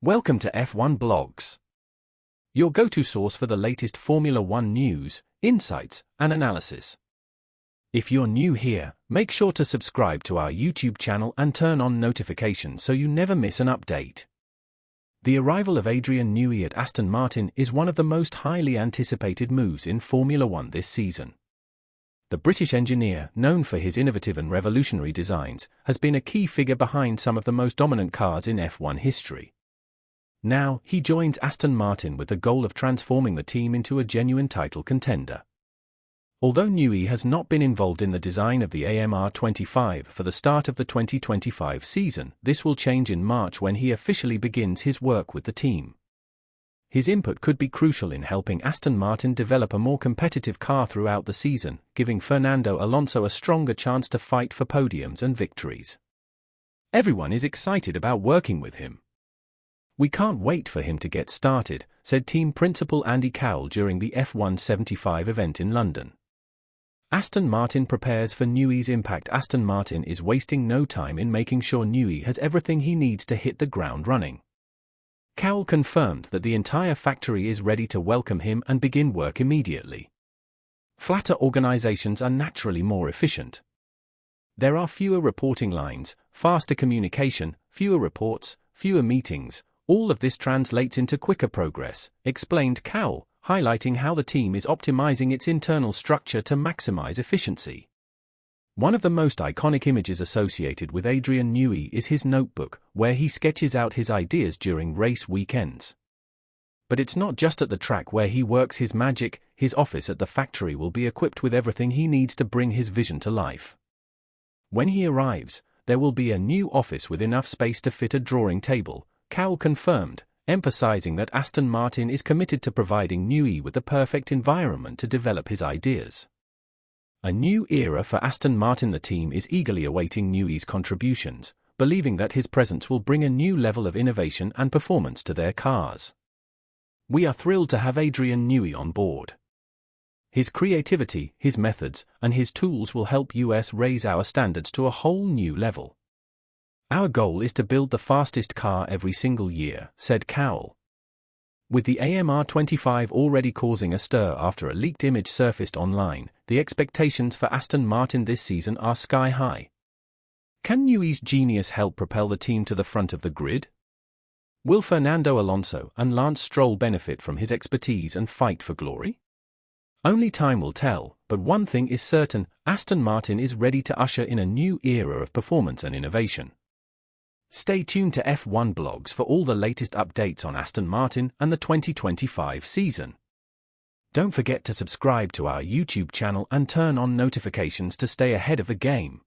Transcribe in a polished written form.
Welcome to F1 Blogs, your go-to source for the latest Formula One news, insights, and analysis. If you're new here, make sure to subscribe to our YouTube channel and turn on notifications so you never miss an update. The arrival of Adrian Newey at Aston Martin is one of the most highly anticipated moves in Formula One this season. The British engineer, known for his innovative and revolutionary designs, has been a key figure behind some of the most dominant cars in F1 history. Now, he joins Aston Martin with the goal of transforming the team into a genuine title contender. Although Newey has not been involved in the design of the AmR25 for the start of the 2025 season, this will change in March when he officially begins his work with the team. His input could be crucial in helping Aston Martin develop a more competitive car throughout the season, giving Fernando Alonso a stronger chance to fight for podiums and victories. Everyone is excited about working with him. "We can't wait for him to get started," said team principal Andy Cowell during the F1 75 event in London. Aston Martin prepares for Newey's impact. Aston Martin is wasting no time in making sure Newey has everything he needs to hit the ground running. Cowell confirmed that the entire factory is ready to welcome him and begin work immediately. Flatter organizations are naturally more efficient. There are fewer reporting lines, faster communication, fewer reports, fewer meetings. All of this translates into quicker progress, explained Cowell, highlighting how the team is optimizing its internal structure to maximize efficiency. One of the most iconic images associated with Adrian Newey is his notebook, where he sketches out his ideas during race weekends. But it's not just at the track where he works his magic. His office at the factory will be equipped with everything he needs to bring his vision to life. When he arrives, there will be a new office with enough space to fit a drawing table, Cowell confirmed, emphasizing that Aston Martin is committed to providing Newey with the perfect environment to develop his ideas. A new era for Aston Martin. The team is eagerly awaiting Newey's contributions, believing that his presence will bring a new level of innovation and performance to their cars. "We are thrilled to have Adrian Newey on board. His creativity, his methods, and his tools will help us raise our standards to a whole new level. Our goal is to build the fastest car every single year," said Cowell. With the AmR25 already causing a stir after a leaked image surfaced online, the expectations for Aston Martin this season are sky high. Can Newey's genius help propel the team to the front of the grid? Will Fernando Alonso and Lance Stroll benefit from his expertise and fight for glory? Only time will tell, but one thing is certain: Aston Martin is ready to usher in a new era of performance and innovation. Stay tuned to F1 Blogs for all the latest updates on Aston Martin and the 2025 season. Don't forget to subscribe to our YouTube channel and turn on notifications to stay ahead of the game.